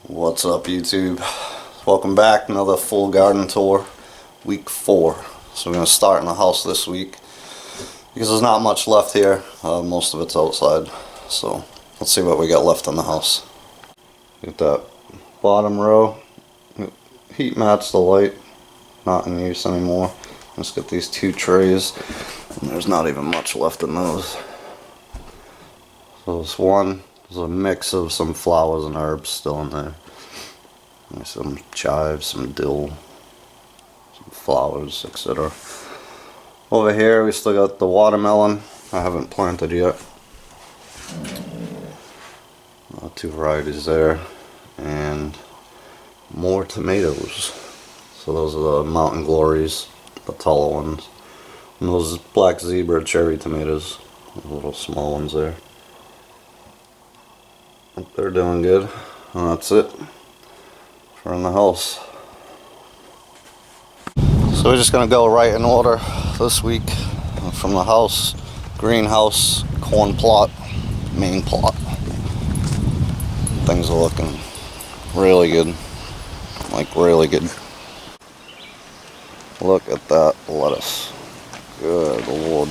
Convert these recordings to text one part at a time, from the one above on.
What's up, YouTube? Welcome back. Another full garden tour, week 4. So we're going to start in the house this week because there's not much left here. Most of it's outside. So let's see what we got left in the house. Get that bottom row. Heat mats the light. Not in use anymore. Let's get these 2 trays. And there's not even much left in those. So this one is a mix of some flowers and herbs still in there. There's some chives, some dill, some flowers, etc. Over here we still got the watermelon. I haven't planted yet. 2 varieties there. And more tomatoes. So those are the Mountain Glories, the taller ones. And those Black Zebra cherry tomatoes, the little small ones there. Hope they're doing good. And that's it for in the house. So we're just gonna go right in order this week. From the house, greenhouse, corn plot, main plot. Things are looking really good. Like really good. Look at that lettuce. Good Lord.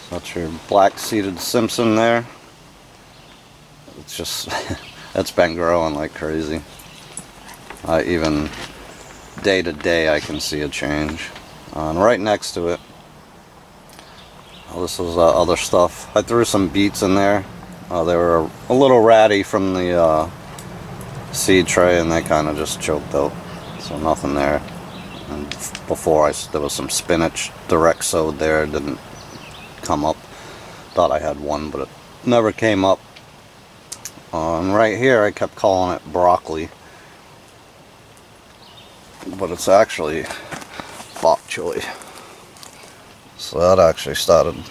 That's your black seeded Simpson there. It's just, it's been growing like crazy. Even day to day I can see a change. And right next to it, this is other stuff. I threw some beets in there. They were a little ratty from the seed tray and they kind of just choked out. So nothing there. And before there was some spinach direct sowed there. It didn't come up. Thought I had one, but it never came up. And right here I kept calling it broccoli, but it's actually bok choy. So that actually started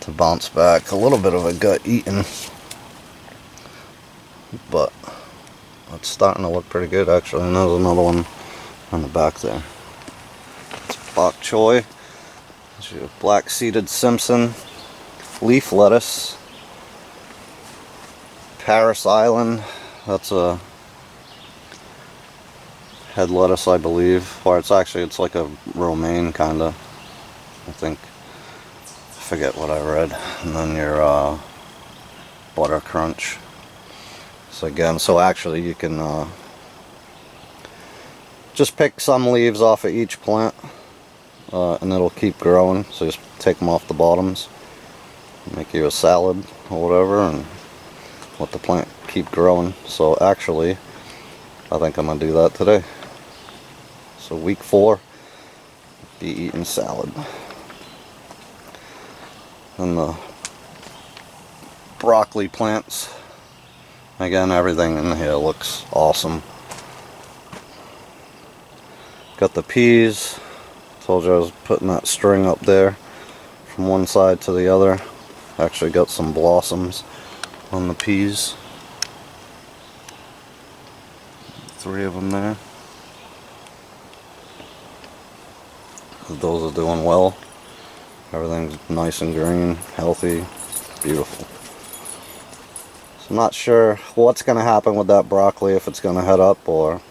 to bounce back. A little bit of a gut eating, but it's starting to look pretty good actually. And there's another one on the back there. It's bok choy. Black seeded Simpson, leaf lettuce, Paris Island, that's a head lettuce I believe, or it's like a romaine kinda, I think. I forget what I read. And then your butter crunch. So again, actually you can just pick some leaves off of each plant. And it'll keep growing, so just take them off the bottoms, make you a salad or whatever, and let the plant keep growing. So actually, I think I'm going to do that today. So week 4, be eating salad. And the broccoli plants, again, everything in here looks awesome. Got the peas. Told you I was putting that string up there from one side to the other. Actually got some blossoms on the peas. 3 of them there. Those are doing well. Everything's nice and green, healthy, beautiful. So I'm not sure what's going to happen with that broccoli, if it's going to head up or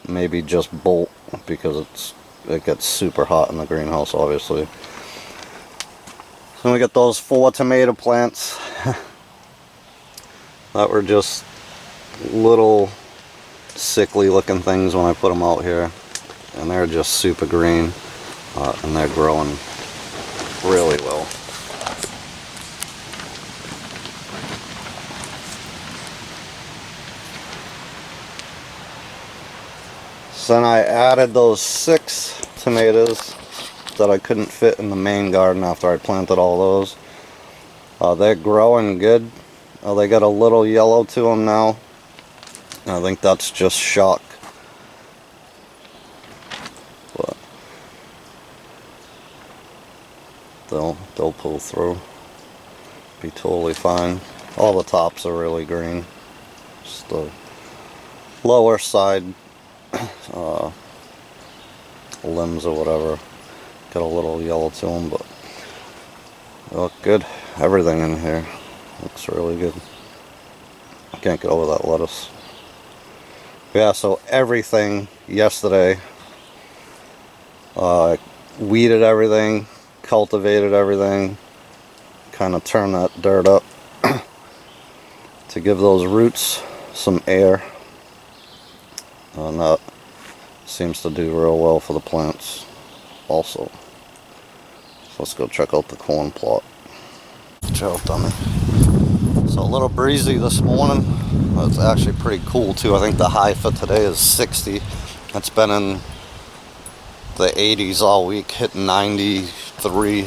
maybe just bolt, because it gets super hot in the greenhouse, obviously. So we got those 4 tomato plants that were just little sickly looking things when I put them out here, and they're just super green, and they're growing really well. So then I added those 6 tomatoes that I couldn't fit in the main garden after I planted all those. They're growing good. They got a little yellow to them now. I think that's just shock. But they'll pull through. Be totally fine. All the tops are really green. Just the lower side limbs or whatever got a little yellow to them, but Look good. Everything in here looks really good. I can't get over that lettuce. Yeah, so everything yesterday, weeded everything, cultivated everything, kind of turned that dirt up to give those roots some air, and that seems to do real well for the plants also. So let's go check out the corn plot. Chill, dummy. So a little breezy this morning. It's actually pretty cool too. I think the high for today is 60. It's been in the 80s all week, hitting 93 I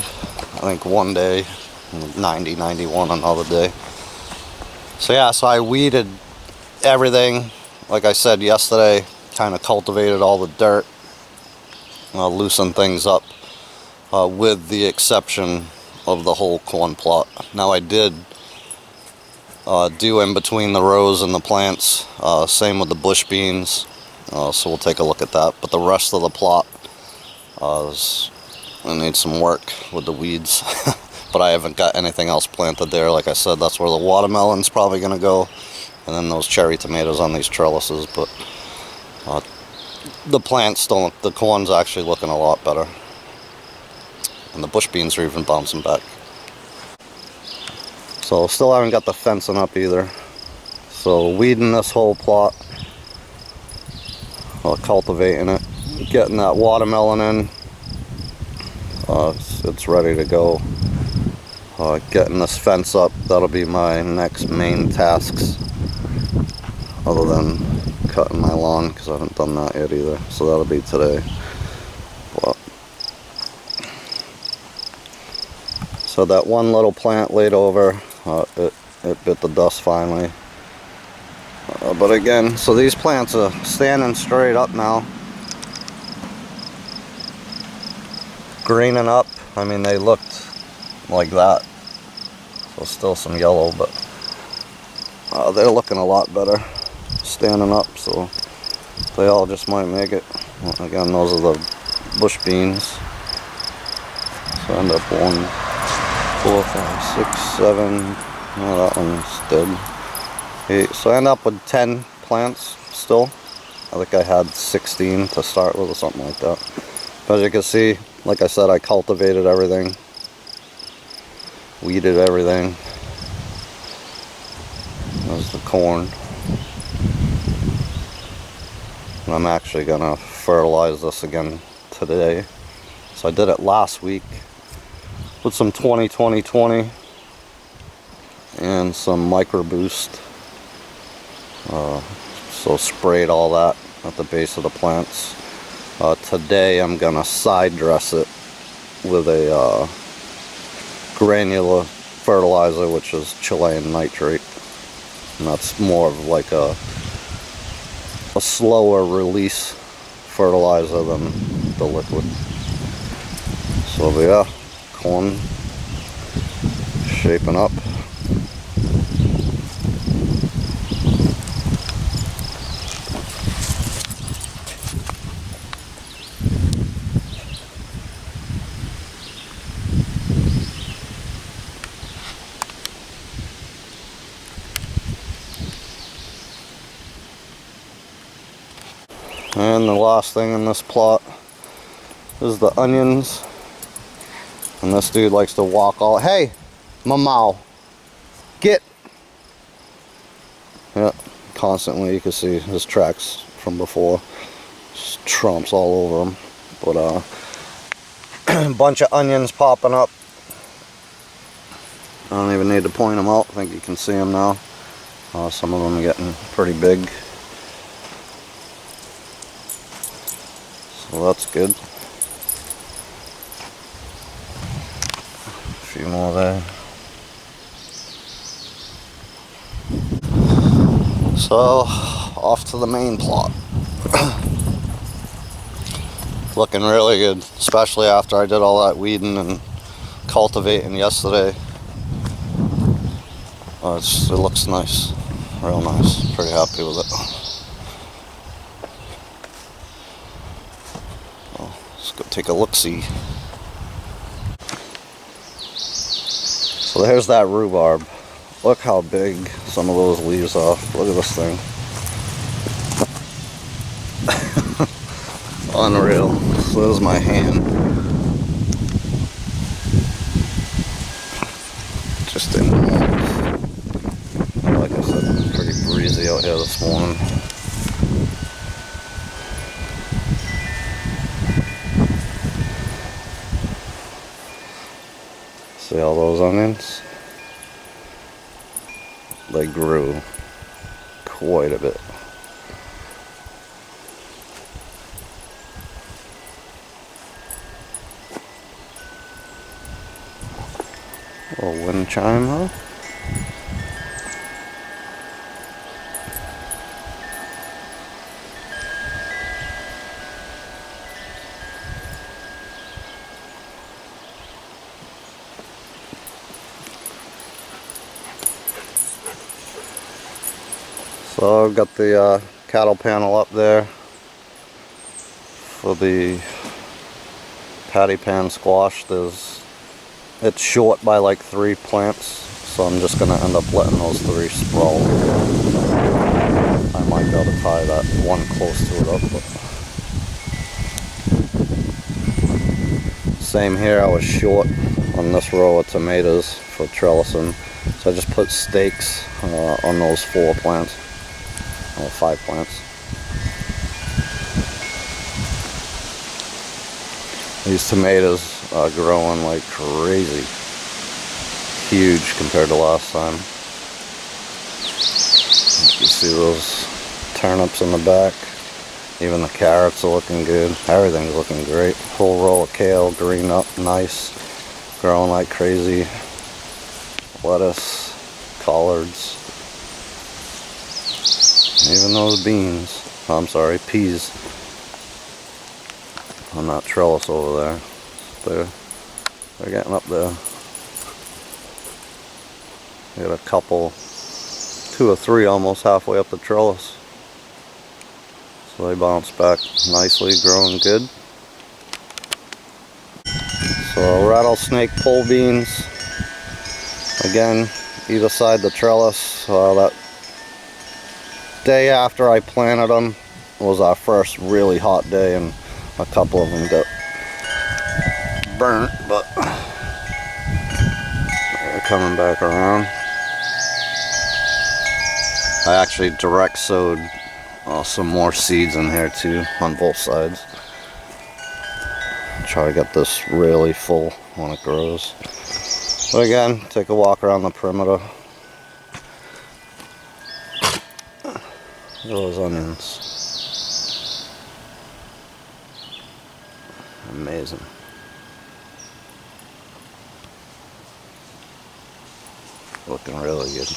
think one day, 90, 91 another day. So yeah, so I weeded everything like I said yesterday, kind of cultivated all the dirt, loosened things up, with the exception of the whole corn plot. Now I did do in between the rows and the plants, same with the bush beans, so we'll take a look at that. But the rest of the plot, I need some work with the weeds. But I haven't got anything else planted there. Like I said, that's where the watermelon's probably going to go, and then those cherry tomatoes on these trellises. But the plants don't, the corn's actually looking a lot better, and the bush beans are even bouncing back. So still haven't got the fencing up either. So weeding this whole plot, cultivating it, getting that watermelon in, it's ready to go. Getting this fence up, that'll be my next main tasks, other than cutting my lawn, because I haven't done that yet either. So that'll be today. But, so that one little plant laid over, it bit the dust finally. But again, so these plants are standing straight up now, greening up. I mean, they looked like that, so still some yellow, but they're looking a lot better standing up, so they all just might make it. Again, those are the bush beans. So I end up 1, 4, 5, 6, 7, oh, that one's dead. 8. So I end up with 10 plants still. I think I had 16 to start with or something like that. But as you can see, like I said, I cultivated everything, weeded everything. There's the corn. And I'm actually gonna fertilize this again today. So I did it last week with some 20-20-20 and some Micro Boost. So sprayed all that at the base of the plants. Today I'm gonna side dress it with a granular fertilizer, which is Chilean nitrate, and that's more of like a slower release fertilizer than the liquid. So yeah, corn shaping up. And the last thing in this plot is the onions. And this dude likes to walk all, hey, Mamau, get. Yeah, constantly, you can see his tracks from before. Just trumps all over him. But a bunch of onions popping up. I don't even need to point them out. I think you can see them now. Some of them are getting pretty big. So that's good. A few more there. So, off to the main plot. Looking really good, especially after I did all that weeding and cultivating yesterday. It looks nice, real nice. Pretty happy with it. Let's go take a look-see. So there's that rhubarb. Look how big some of those leaves are. Look at this thing. Unreal. So there's my hand. Just in. Like I said, it's pretty breezy out here this morning. See all those onions? They grew quite a bit. A little wind chime, huh? So I've got the cattle panel up there for the patty pan squash. It's short by like 3 plants, so I'm just gonna end up letting those 3 sprawl. I might be able to tie that one close to it up, but same here. I was short on this row of tomatoes for trellising, so I just put stakes on those 4 plants. Or 5 plants. These tomatoes are growing like crazy. Huge compared to last time. You see those turnips in the back. Even the carrots are looking good. Everything's looking great. Whole row of kale, green up, nice. Growing like crazy. Lettuce, collards. Even those beans, I'm sorry, peas on that trellis over there. They're getting up there. Got a couple, 2 or 3 almost halfway up the trellis. So they bounce back nicely, growing good. So rattlesnake pole beans, again, either side the trellis. That day after I planted them was our first really hot day, and a couple of them got burnt, but they're coming back around. I actually direct sowed some more seeds in here too on both sides. Try to get this really full when it grows. But again, take a walk around the perimeter. Those onions. Amazing. Looking really good.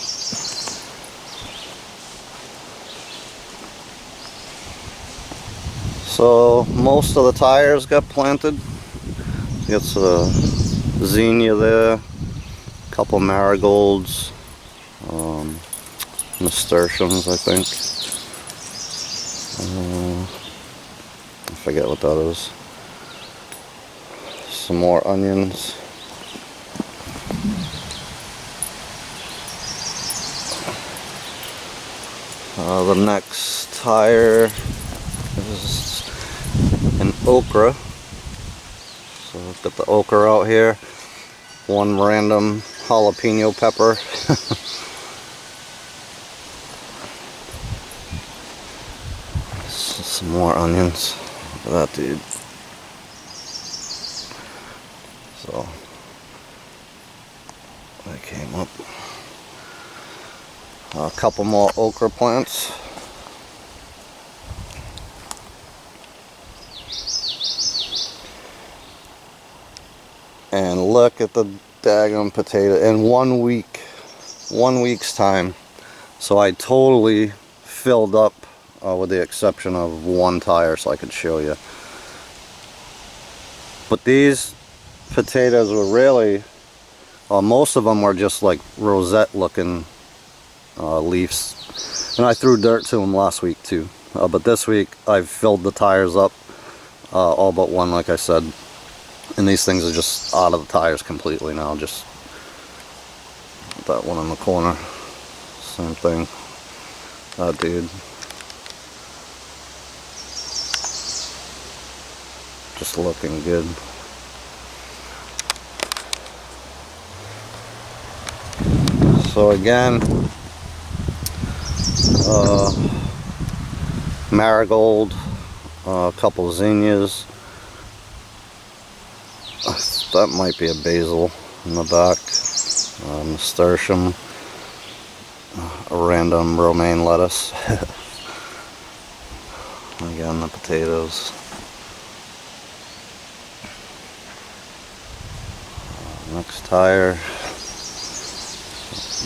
So most of the tires got planted. You got the zinnia there, a couple marigolds, nasturtiums, I think. I forget what that is. Some more onions. The next tire is an okra. So I've got the okra out here. One random jalapeno pepper. Some more onions. Look at that, dude. So they came up. A couple more okra plants. And look at the daggum potato in 1 week. 1 week's time. So I totally filled up with the exception of one tire so I could show you. But these potatoes were really, most of them were just like rosette looking leaves. And I threw dirt to them last week too. But this week I've filled the tires up, all but one, like I said. And these things are just out of the tires completely now, just that one in the corner. Same thing. That dude. Just looking good. So again, marigold, a couple zinnias. That might be a basil in the back. Nasturtium, a random romaine lettuce. Again, the potatoes. Next tire.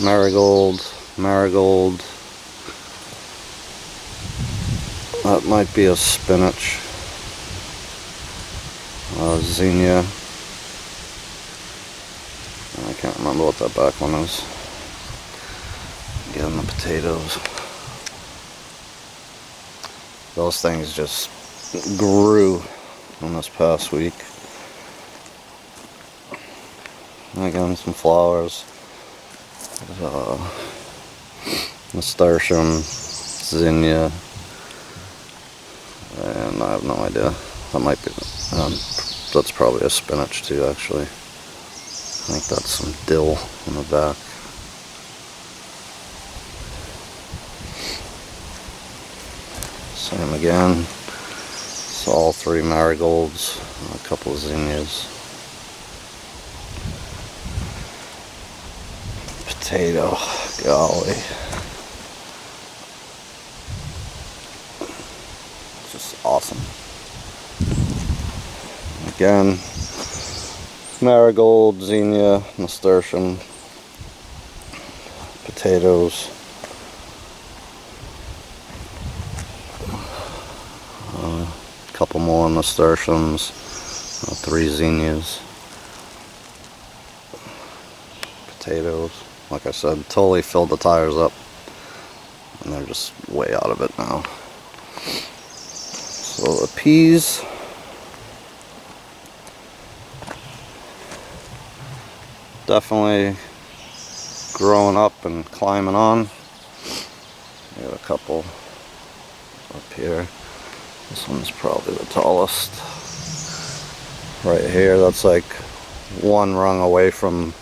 Marigold, marigold. That might be a spinach. Zinnia. I can't remember what that back one is. Again, the potatoes. Those things just grew in this past week. And again, some flowers. Nasturtium, zinnia, and I have no idea. That might be, that's probably a spinach too, actually. I think that's some dill in the back. Same again. It's all three marigolds, a couple of zinnias. Potato, golly. Just awesome. Again, marigold, zinnia, nasturtium, potatoes, a couple more nasturtiums, 3 zinnias, potatoes. Like I said, totally filled the tires up, and they're just way out of it now. So the peas, definitely growing up and climbing on. Got a couple up here. This one's probably the tallest. Right here, that's like one rung away from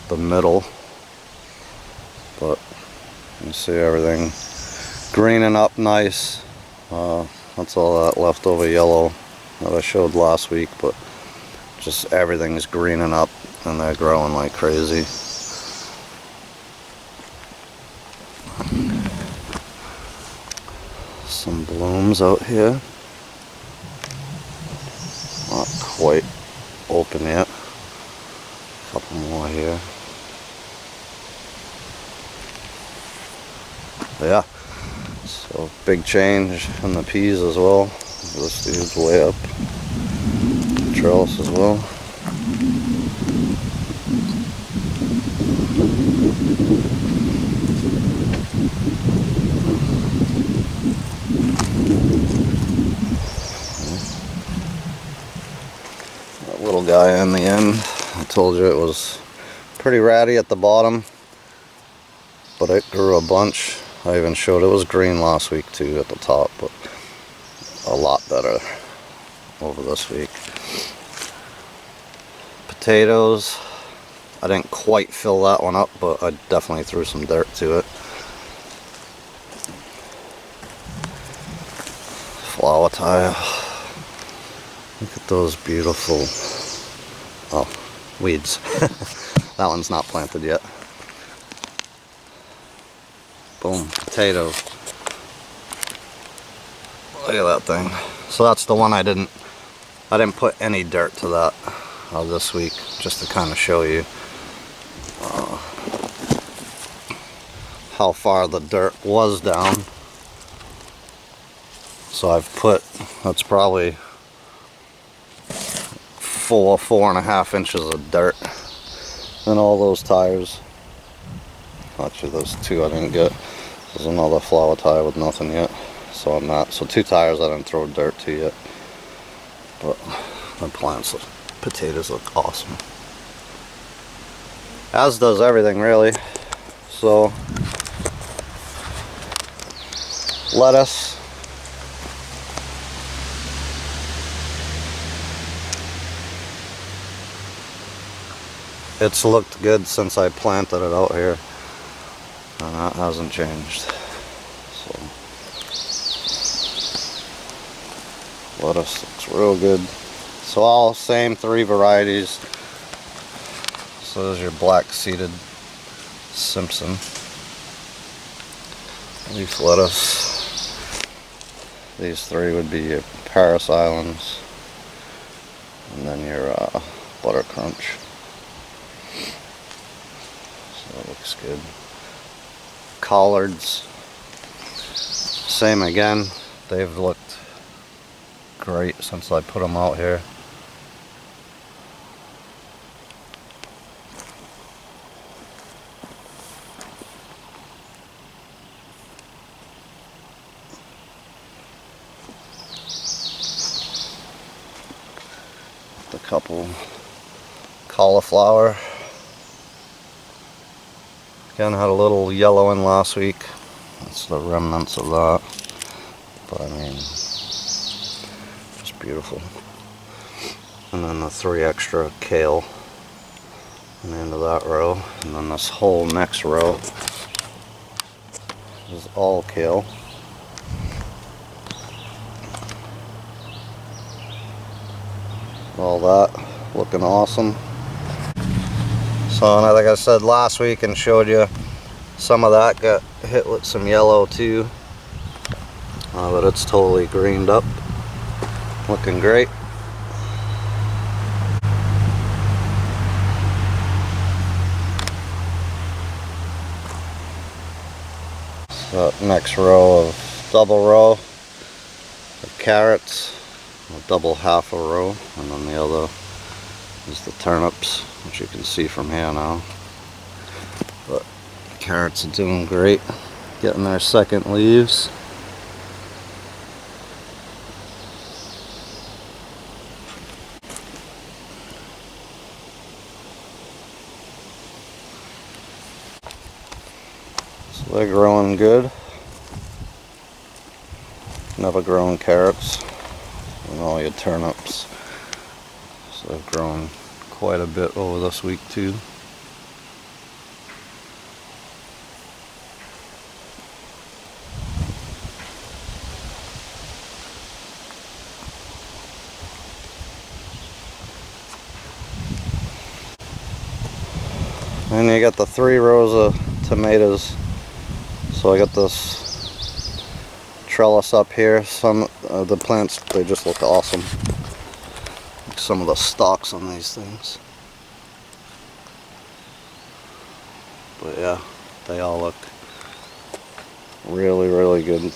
the middle. But you see everything greening up nice. That's all that leftover yellow that I showed last week, but just everything's greening up and they're growing like crazy. Some blooms out here. Not quite open yet. A couple more here. Yeah, so big change in the peas as well. This dude's way up. Trellis as well. That little guy in the end, I told you it was pretty ratty at the bottom, but it grew a bunch. I even showed it was green last week too at the top, but a lot better over this week. Potatoes, I didn't quite fill that one up, but I definitely threw some dirt to it. Flower tile. Look at those beautiful, oh, weeds. That one's not planted yet. Boom, potato. Look at that thing. So that's the one I didn't put any dirt to that this week, just to kind of show you how far the dirt was down. So I've put, that's probably 4.5 inches of dirt in all those tires. Actually, those 2 I didn't get. There's another flower tire with nothing yet. So on that, so 2 tires I didn't throw dirt to yet. But the plants, potatoes look awesome. As does everything really. So lettuce. It's looked good since I planted it out here, and that hasn't changed. So lettuce looks real good. So all same 3 varieties. So there's your black seeded Simpson leaf lettuce. These 3 would be your Paris Islands, and then your Butter Crunch. So that looks good. Collards, same again. They've looked great since I put them out here. A couple cauliflower. Again, had a little yellowing last week. That's the remnants of that. But I mean, just beautiful. And then the 3 extra kale in the end of that row. And then this whole next row is all kale. All that looking awesome. So, and like I said last week and showed you, some of that got hit with some yellow too, but it's totally greened up, looking great. So next row of double row of carrots, a double half a row, and then the other is the turnips, which you can see from here now. But carrots are doing great, getting their second leaves. So they're growing good. Never grown carrots, and all your turnips. So they've grown quite a bit over this week too. And you got the 3 rows of tomatoes. So I got this trellis up here. Some of the plants, they just look awesome. Some of the stalks on these things. But yeah, they all look really, really good.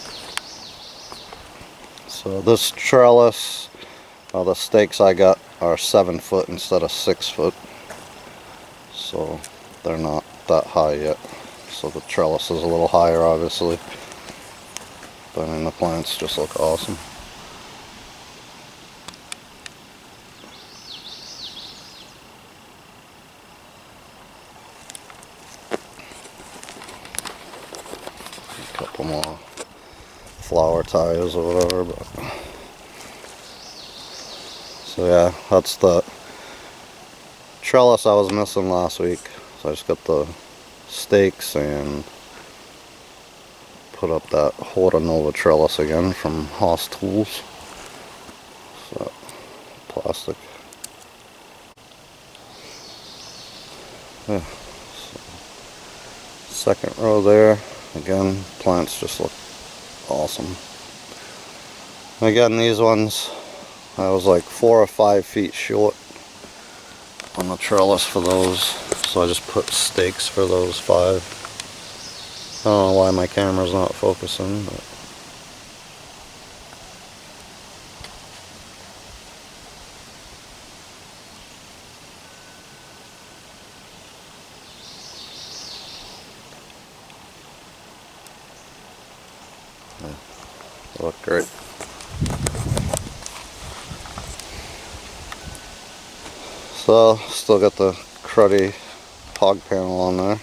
So this trellis, the stakes I got are 7 foot instead of 6 foot. So they're not that high yet. So the trellis is a little higher obviously. But I mean, the plants just look awesome. Couple more flower ties or whatever, but so yeah, that's the trellis I was missing last week. So I just got the stakes and put up that Horta Nova trellis again from Haas Tools. So plastic. Yeah. So, second row there. Again, plants just look awesome. Again, these ones, I was like 4 or 5 feet short on the trellis for those, so I just put stakes for those 5. I don't know why my camera's not focusing, but yeah, they look great. So, still got the cruddy hog panel on there.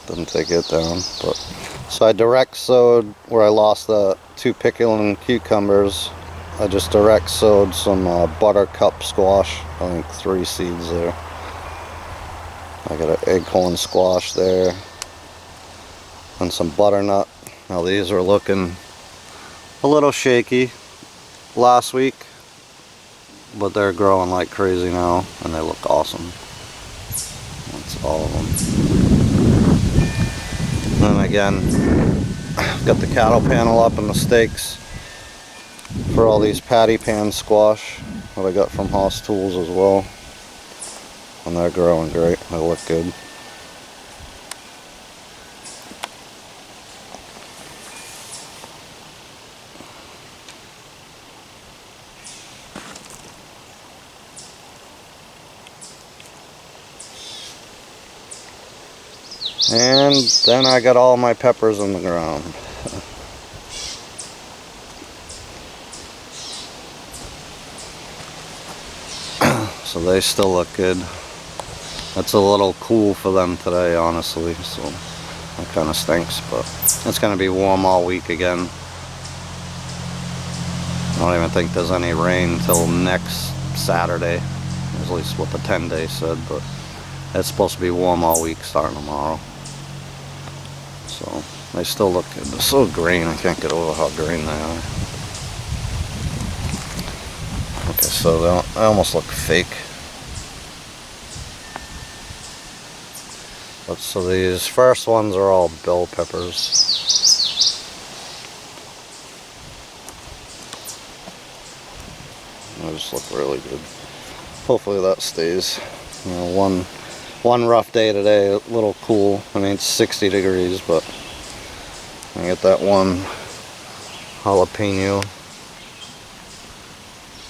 didn't take it down. But so I direct sowed where I lost the 2 picklin cucumbers. I just direct sowed some buttercup squash. I think 3 seeds there. I got an acorn squash there and some butternut. Now these are looking a little shaky last week, but they're growing like crazy now and they look awesome. That's all of them. And then again, got the cattle panel up and the stakes for all these patty pan squash that I got from Haas Tools as well. And they're growing great. They look good. And then I got all my peppers in the ground. So they still look good. It's a little cool for them today, honestly, so that kind of stinks, but it's going to be warm all week again. I don't even think there's any rain till next Saturday, at least what the 10-day said, but it's supposed to be warm all week starting tomorrow. So they still look good. They're so green, I can't get over how green they are. Okay, so they almost look fake. But so these first ones are all bell peppers. They just look really good. Hopefully that stays. You know, one rough day today, a little cool. I mean, it's 60 degrees, but I get that one jalapeno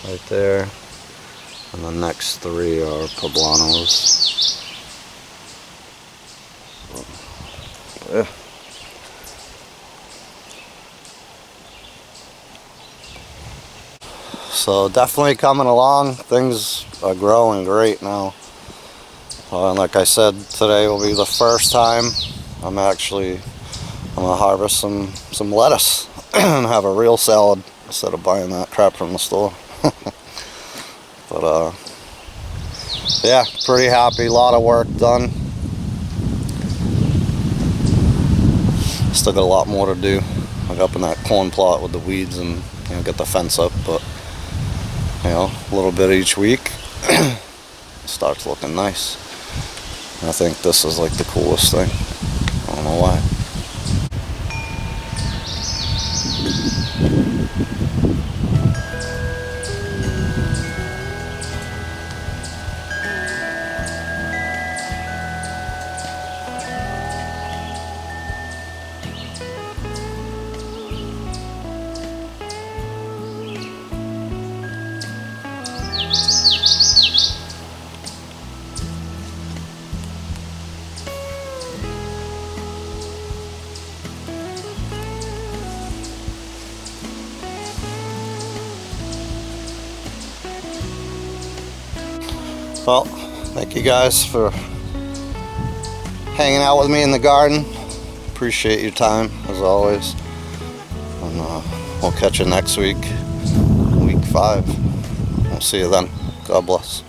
right there, and the next 3 are poblanos. So, yeah. So definitely coming along. Things are growing great now. And like I said, today will be the first time I'm gonna harvest some lettuce and have a real salad instead of buying that crap from the store. But yeah, pretty happy. A lot of work done. Still got a lot more to do. I'm up in that corn plot with the weeds and get the fence up, but a little bit each week. It starts looking nice. I think this is like the coolest thing. I don't know why. Well, thank you guys for hanging out with me in the garden. Appreciate your time, as always. And we'll catch you next week, week 5. We'll see you then. God bless.